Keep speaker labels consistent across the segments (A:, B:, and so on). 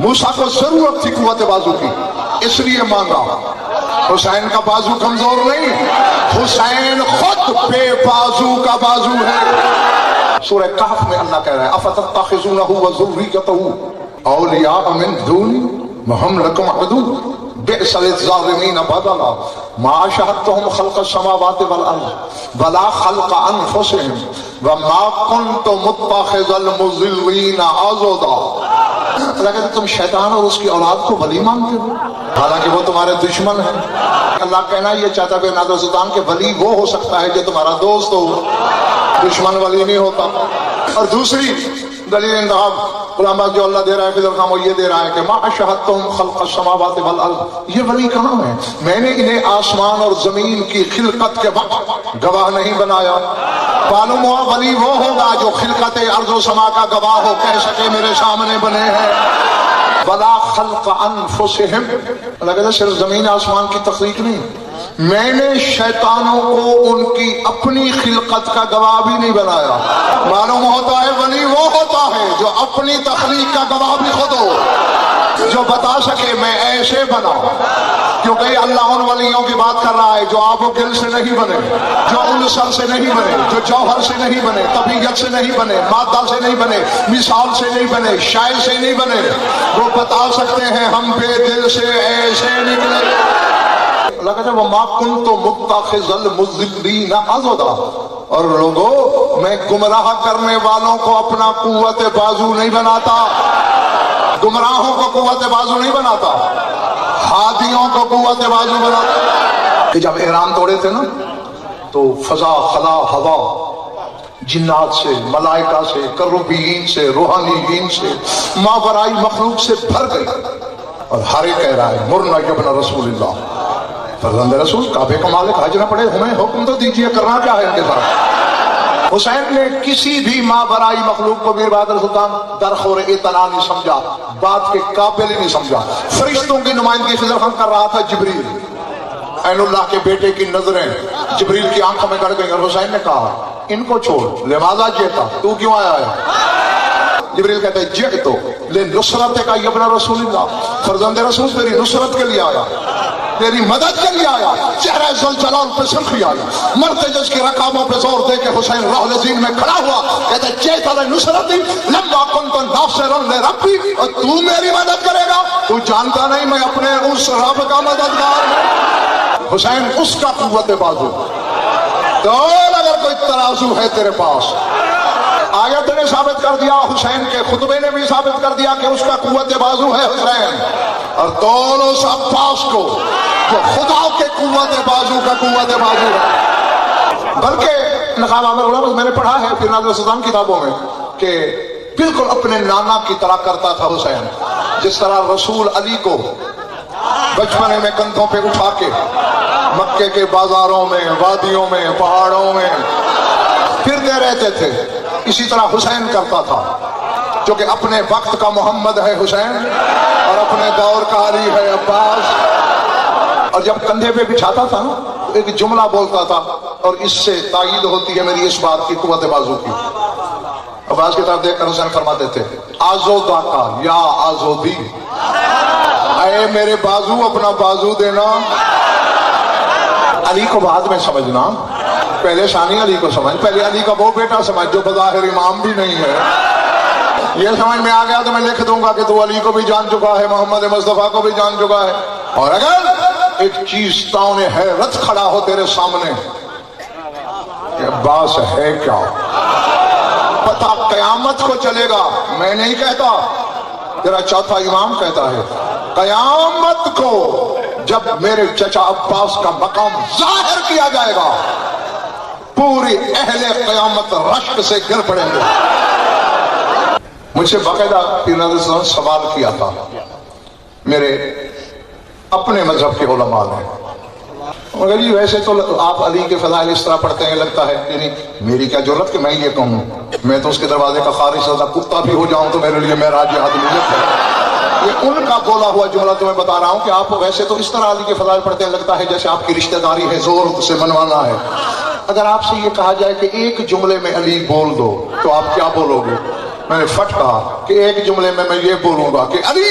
A: موسیٰ کو ضرورت تھی قوت بازو کی، اس لیے مانگا۔ حسین کا بازو کمزور نہیں، حسین خود بے بازو کا بازو ہے۔ سورہ کہف میں اللہ کہہ رہا ہے اَفَتَتَّخِذُونَهُ وَذُرِّيَّتَهُ أَوْلِيَاءَ مِن دُونِي وَهُمْ لَكُمْ عَدُوٌّ بئس للظالمین بدلا ما شهدتهم خلق السماوات والارض ولا خلق انفسهم وما كنت متخذ المضلین عضدا۔ لیکن تم شیطان اور اس کی اولاد کو ولی مانتے ہو، حالانکہ وہ تمہارے دشمن ہیں۔ اللہ کہنا یہ چاہتا کہ نادر سلطان کے ولی وہ ہو سکتا ہے جو تمہارا دوست ہو، دشمن ولی نہیں ہوتا۔ اور دوسری دلیل انتخاب علماء جو اللہ دے رہا ہے فضل خام وہ یہ دے رہا ہے کہ ما اشہدتم خلق السماوات والارض، یہ ولی کہاں ہے؟ میں نے انہیں آسمان اور زمین کی خلقت کے وقت گواہ نہیں بنایا۔ معلوم ہوا ولی وہ ہوگا جو خلقت ارض و سما کا گواہ ہو، کہہ سکے میرے سامنے بنے ہیں۔ ولا خلق انفسہم، اللہ کہتا ہے صرف زمین آسمان کی تخلیق نہیں، میں نے شیطانوں کو ان کی اپنی خلقت کا گواہ بھی نہیں بنایا۔ معلوم ہوتا ہے ولی وہ ہوتا ہے جو اپنی تخلیق کا گواہ بھی خود ہو، جو بتا سکے میں ایسے بنا۔ کیونکہ اللہ ان ولیوں کی بات کر رہا ہے جو آب و گل سے نہیں بنے، جو عنصر سے نہیں بنے، جو جوہر سے نہیں بنے، طبیعت سے نہیں بنے، مادہ سے نہیں بنے، مثال سے نہیں بنے، شے سے نہیں بنے۔ وہ بتا سکتے ہیں ہم بے دل سے ایسے نکلے۔ اللہ کہتا ہے وَمَا كُنْتُ مُتَّخِذَ الْمُضِلِّينَ عَضُدًا، اور لوگوں میں گمراہ کرنے والوں کو اپنا قوت بازو نہیں بناتا، گمراہوں کو قوت بازو نہیں بناتا، ہادیوں کو قوت بازو بناتا۔ کہ جب احرام توڑے تھے نا تو فضا، خلا، ہوا جنات سے، ملائکہ سے، کروبین سے، روحانیین سے، ماورائی مخلوق سے بھر گئی، اور ہر ایک کہہ رہا ہے مرنا ابن رسول اللہ، فرزند رسول، کعبے کا مالک، حج نہ پڑے، ہمیں حکم تو دیجئے، کرنا کیا ہے ان کے ساتھ۔ حسین نے کسی بھی ماورائی مخلوق کو میر بہادر سلطان درخور اعتنا نہیں سمجھا، بات کے قابل ہی نہیں سمجھا۔ فرشتوں کی نمائندگی فضل خان کر رہا تھا جبریل، عین اللہ کے بیٹے کی نظریں جبریل کی آنکھوں میں گڑ گئی، اور حسین نے کہا ان کو چھوڑ، لماذا جئتا، تو کیوں آیا ہے؟ جبریل کہتے ہیں جئتو لنصرتک یا ابن رسول اللہ، فرزند رسول تیری نصرت کے لیے آیا، تیری مدد کے لیے آیا۔ چہرہ ذوالجلال پہ سرخی آئی، مرتجز کی رکابوں پہ زور دے کے حسین راہ لذین میں کھڑا ہوا، کہتے ہیں جئت لنصرتی لما کنت ناصرا لربی، اور تو میری مدد کرے گا، تو جانتا نہیں میں اپنے اس رب کا مددگار ہوں۔ حسین اس کا قوت بازو، تو اگر کوئی ترازو ہے تیرے پاس، آیت نے ثابت کر دیا، حسین کے خطبے نے بھی ثابت کر دیا کہ اس کا قوت بازو ہے حسین، اور دونوں اس عباس کو جو خدا کے قوت بازو کا قوت بازو ہے۔ بلکہ نقاب عامر غلام میں نے پڑھا ہے پھر نادر سلطان کتابوں میں کہ بالکل اپنے نانا کی طرح کرتا تھا حسین، جس طرح رسول علی کو بچپنے میں کندھوں پہ اٹھا کے مکے کے بازاروں میں، وادیوں میں، پہاڑوں میں پھرتے رہتے تھے، اسی طرح حسین کرتا تھا، جو کہ اپنے وقت کا محمد ہے حسین اور اپنے دور کا علی ہے عباس۔ اور جب کندھے پہ بچھاتا تھا نا ایک جملہ بولتا تھا، اور اس سے تائید ہوتی ہے میری اس بات کی قوت بازو کی۔ عباس کی طرف دیکھ کر حسین فرماتے تھے آزودا کا یا آزودی، اے میرے بازو اپنا بازو دینا۔ علی کو بعد میں سمجھنا، پہلے ثانی علی کو سمجھ، پہلے علی کا وہ بیٹا سمجھ جو بظاہر امام بھی نہیں ہے۔ یہ سمجھ میں آ گیا تو میں لکھ دوں گا کہ تو علی کو بھی جان چکا ہے، محمد مصطفیٰ کو بھی جان چکا ہے۔ اور اگر ایک چیز تاؤں حیرت کھڑا ہو تیرے سامنے کہ عباس ہے کیا، پتہ قیامت کو چلے گا، میں نہیں کہتا، تیرا چوتھا امام کہتا ہے، قیامت کو جب میرے چچا عباس کا مقام ظاہر کیا جائے گا، پوری اہل قیامت رشک سے گر پڑیں گے۔ مجھ سے باقاعدہ پیر نادر سلطان سوال کیا تھا، میرے اپنے مذہب کے علماء نے، مگر یہ ویسے تو آپ علی کے فضائل اس طرح پڑھتے ہیں لگتا ہے، یعنی میری کیا ضرورت کہ میں یہ کہوں، میں تو اس کے دروازے کا خارج سزا کتا بھی ہو جاؤں تو میرے لیے معراج عدلیت ہے۔ یہ ان کا بولا ہوا جملہ تمہیں بتا رہا ہوں کہ آپ ویسے تو اس طرح علی کے فضائل پڑھتے ہیں لگتا ہے جیسے آپ کی رشتہ داری ہے، زور سے منوانا ہے۔ اگر آپ سے یہ کہا جائے کہ ایک جملے میں علی بول دو تو آپ کیا بولو گے؟ میں نے فٹ کہا کہ ایک جملے میں یہ بولوں گا کہ علی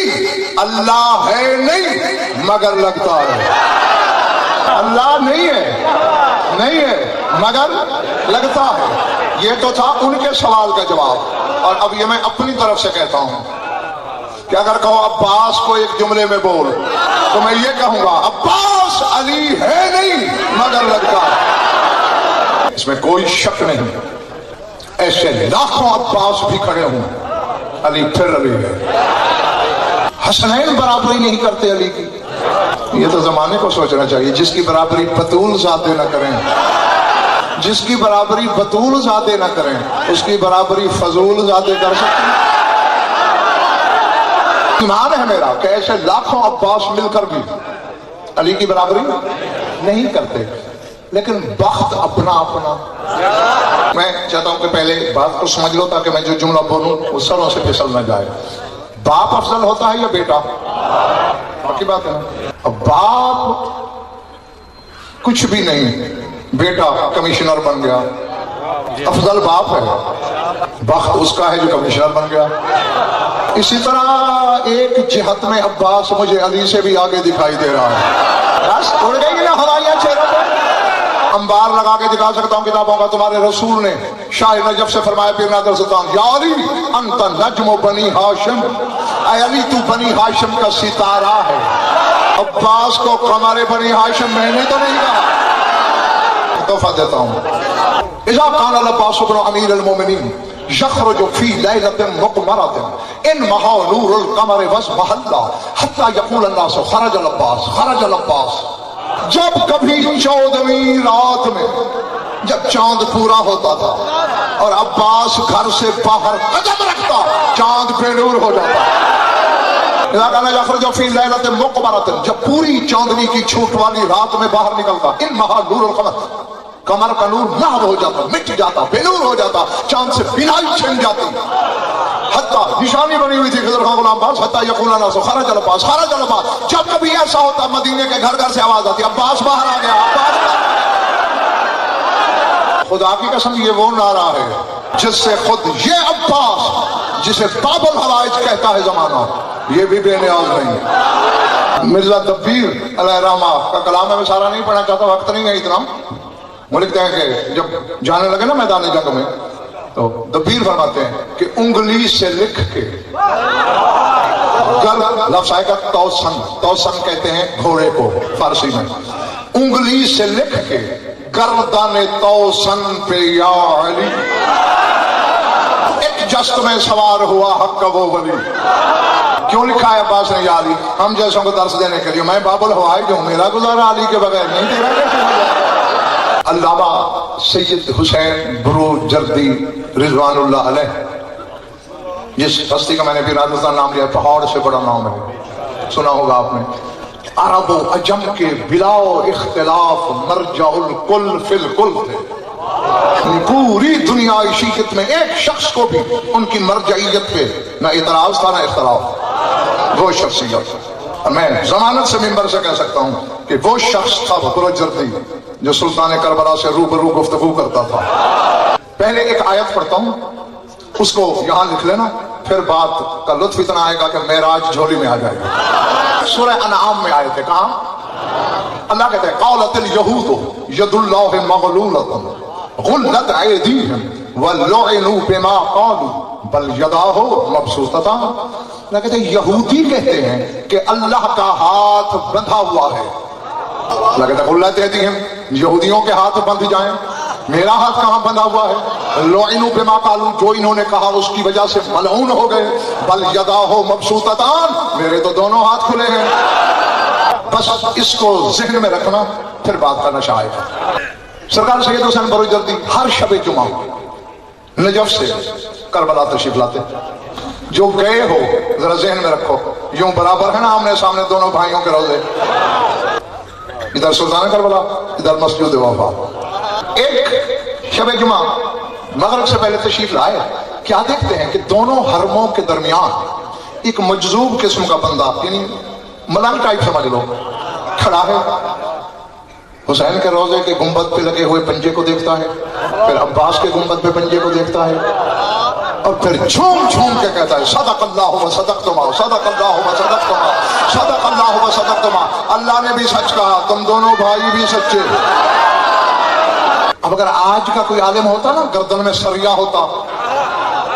A: اللہ ہے نہیں مگر لگتا ہے، اللہ نہیں ہے مگر لگتا ہے۔ یہ تو تھا ان کے سوال کا جواب، اور اب یہ میں اپنی طرف سے کہتا ہوں کہ اگر کہو عباس کو ایک جملے میں بول تو میں یہ کہوں گا عباس علی ہے نہیں مگر لگتا ہے، اس میں کوئی شک نہیں۔ ایسے لاکھوں عباس بھی کھڑے ہوں، علی پھر علی ہے۔ حسنین برابری نہیں کرتے علی کی، یہ تو زمانے کو سوچنا چاہیے۔ جس کی برابری بطول زادے نہ کریں، جس کی برابری بطول زادے نہ کریں، اس کی برابری فضول زادے کر سکتے ہیں۔ ایمان ہے میرا کہ ایسے لاکھوں عباس مل کر بھی علی کی برابری نہیں کرتے، لیکن بخت اپنا اپنا۔ میں چاہتا ہوں کہ پہلے بات کو سمجھ لو تاکہ میں جو جملہ بولوں وہ سروں سے پھسل نہ جائے۔ باپ افضل ہوتا ہے یا بیٹا؟ باقی بات ہے نا، اب باپ کچھ بھی نہیں، بیٹا کمشنر بن گیا، افضل باپ ہے، بخت اس کا ہے جو کمشنر بن گیا۔ اسی طرح ایک جہت میں عباس مجھے علی سے بھی آگے دکھائی دے رہا ہے۔ بس اڑ گئی نا ہوائیاں چہروں پہ۔ انبار لگا کے دکھا سکتا ہوں کتابوں کا۔ تمہارے رسول نے شاہ نجف سے فرمایا پیر نادر سلطان، یا علی انت نجم بنی ہاشم، اے علی تو بنی ہاشم کا ستارہ ہے۔ عباس کو قمر بنی ہاشم میں نے تو نہیں کہا، تحفہ دیتا ہوں۔ اذا کان العباس بن امیر المومنین یخرج فی لیلۃ مقمرۃ انمحا نور القمر واصبح اللہ حتی یقول الناس خرج العباس خرج العباس۔ جب کبھی 14ویں رات میں جب چاند پورا ہوتا تھا اور عباس گھر سے باہر قدم رکھتا، چاند بے نور ہو جاتا۔ اذا کان یخرج فی لیلۃ مقمرۃ، جب پوری چاندنی کی چھوٹ والی رات میں باہر نکلتا، انمحا نور القمر، قمر کا نور محو ہو جاتا، مٹ جاتا، بے نور ہو جاتا، چاند سے بینائی چھن جاتی۔ حتیٰ نشانی بنی ہوئی تھی خضر خان غلام عباس، حتیٰ یقول الناس خرج العباس خرج العباس۔ جب کبھی ایسا ہوتا مدینے کے گھر گھر سے آواز آتی عباس باہر آ گیا، عباس باہر۔ خدا کی قسم یہ وہ نعرہ ہے جس سے خود یہ عباس جسے باب الحوائج کہتا ہے زمانہ، یہ بھی بے نیاز نہیں۔ مرزا دبیر علیہ الرحمہ کا کلام ہے، میں سارا نہیں پڑھنا چاہتا، وقت نہیں ہے اتنا۔ وہ لکھتے ہیں کہ جب جانے لگے نا میدان جنگ میں تو دبیر فرماتے ہیں کہ انگلی سے لکھ کے لفظ آئے گا توسن، توسن کہتے ہیں گھوڑے کو فارسی میں، انگلی سے لکھ کے گردن توسن پہ یا علی، ایک جست میں سوار ہوا حق کا وہ ولی۔ کیوں لکھا ہے عباس نے یا علی؟ ہم جیسوں کو درس دینے کے لیے۔ میں باب الحوائج ہوں، میرا گزارا علی کے بغیر نہیں، تیرا کیسے ہوگا؟ علامہ سید حسین بروجردی رضوان اللہ علیہ، جس بستی کا میں نے بھی راجستھان نام لیا، پہاڑ سے بڑا نام ہے، سنا ہوگا آپ نے۔ عرب و عجم کے بلا اختلاف مرجع الکل فی الکل تھے، پوری دنیا عشیت میں ایک شخص کو بھی ان کی مرجعیت پہ نہ اعتراض تھا نہ اختلاف۔ وہ شخصیت میں ضمانت سے ممبر سے کہہ سکتا ہوں کہ وہ شخص تھا بروجردی جو سلطان کربلا سے روبرو گفتگو کرتا تھا۔ پہلے ایک آیت پڑھتا ہوں، اس کو یہاں لکھ لینا، پھر بات کا لطف اتنا آئے گا کہ معراج جھولی میں آ جائے گا۔ سورہ انعام میں آئے تھے، کہاں اللہ کہتے ہیں قالت الیہود ید اللہ مغلولۃ غلت ایدیہم ولعنوا بما قالوا بل یداہ مبسوطتان۔ اللہ کہتے ہیں یہودی کہتے ہیں کہ اللہ کا ہاتھ بندھا ہوا ہے۔ اللہ کہتا ہے غلت ایدیہم، یہودیوں کے ہاتھ بندھ جائیں، میرا ہاتھ کہاں بندھا ہوا ہے؟ لعنوا بما قالوا، جو انہوں نے کہا اس کی وجہ سے ملعون ہو گئے۔ بل یداہ مبسوطتان، میرے تو دونوں ہاتھ کھلے ہیں۔ بس اس کو ذہن میں رکھنا، پھر بات کا نشہ آئے گا۔ سرکار سید حسین بروجردی ہر شب جمعہ نجف سے کربلا تشریف لاتے۔ جو گئے ہو ذرا ذہن میں رکھو، یوں برابر ہے نا آمنے سامنے دونوں بھائیوں کے روزے، ادھر سلطان کربلا ادھر مسجد وفا۔ ایک شب جمعہ مغرب سے پہلے تشریف لائے، کیا دیکھتے ہیں کہ دونوں حرموں کے درمیان ایک مجذوب قسم کا بندہ، یعنی ملنگ ٹائپ سمجھ لو، کھڑا ہے، حسین کے روزے کے گنبد پہ لگے ہوئے پنجے کو دیکھتا ہے، پھر عباس کے گنبد پہ پنجے کو دیکھتا ہے، اور پھر جھوم جھوم کے کہتا ہے صدق اللہ و صدقتما، صدق اللہ و صدقتما، صدق اللہ و صدقتما۔ اللہ نے بھی سچ کہا، تم دونوں بھائی بھی سچے۔ اب اگر آج کا کوئی عالم ہوتا نا، گردن میں سریا ہوتا،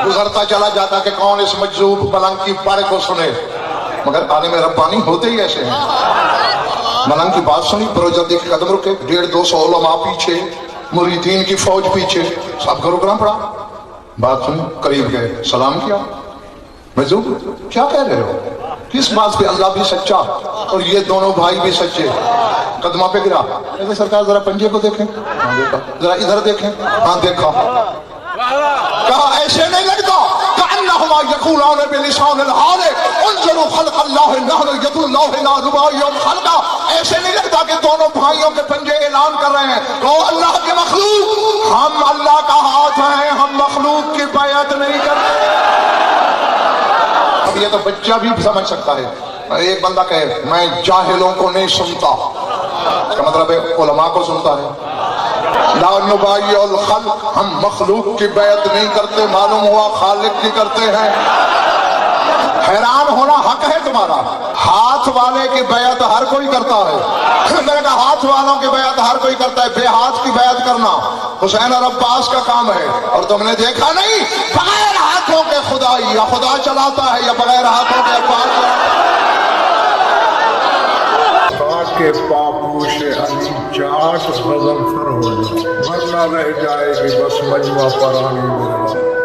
A: گزرتا چلا جاتا کہ کون اس مجذوب پلنگ کی پڑھ کو سنے، مگر عالم ربانی ہوتے ہی ایسے ہیں۔ ملنگ کی بات سنی، پروجردی کے قدم رکے، 150 علماء پیچھے، مریدین کی فوج پیچھے، سب کو رکنا پڑا۔ بات سنی، قریب گئے، سلام کیا۔ مجذوب کیا کہہ رہے ہو؟ کس بات پہ؟ اللہ بھی سچا اور یہ دونوں بھائی بھی سچے۔ قدمہ پہ گرا، کہتے سرکار ذرا پنجے کو دیکھیں، ہاں دیکھا، ذرا ادھر دیکھیں، ہاں دیکھا۔ کہا ایسے نہیں لگتا، کأنہما یقولان بلسان الحال انظروا خلق اللہ نحن ید اللہ لا نبائی خلقا۔ ایسے نہیں لگتا کہ دونوں بھائیوں کے پنجے اعلان کر رہے ہیں، کہو اللہ کے مخلوق، ہم اللہ کا ہاتھ ہیں، ہم مخلوق کی بیعت نہیں کرتے۔ اب یہ تو بچہ بھی سمجھ سکتا ہے۔ ایک بندہ کہے میں جاہلوں کو نہیں سنتا، اس کا مطلب ہے علماء کو سنتا ہے۔ لا نبائی الخلق، ہم مخلوق کی بیعت نہیں کرتے، معلوم ہوا خالق کی کرتے ہیں۔ حیران ہونا حق ہے تمہارا، ہاتھ والے کی بیعت ہر کوئی کرتا ہے۔ میں نے کہا ہاتھ والوں کی بیعت ہر کوئی کرتا ہے، بے ہاتھ کی بیعت کرنا حسین اور عباس کا کام ہے۔ اور تم نے دیکھا نہیں بغیر ہاتھوں کے خدا، یا خدا چلاتا ہے یا بغیر ہاتھوں کے عباس چلاتا ہے۔
B: کے پاپوش علی جاٹ غضنفر ہو جائے، ورنہ رہ جائے گی بس مجمع پرانی میرا۔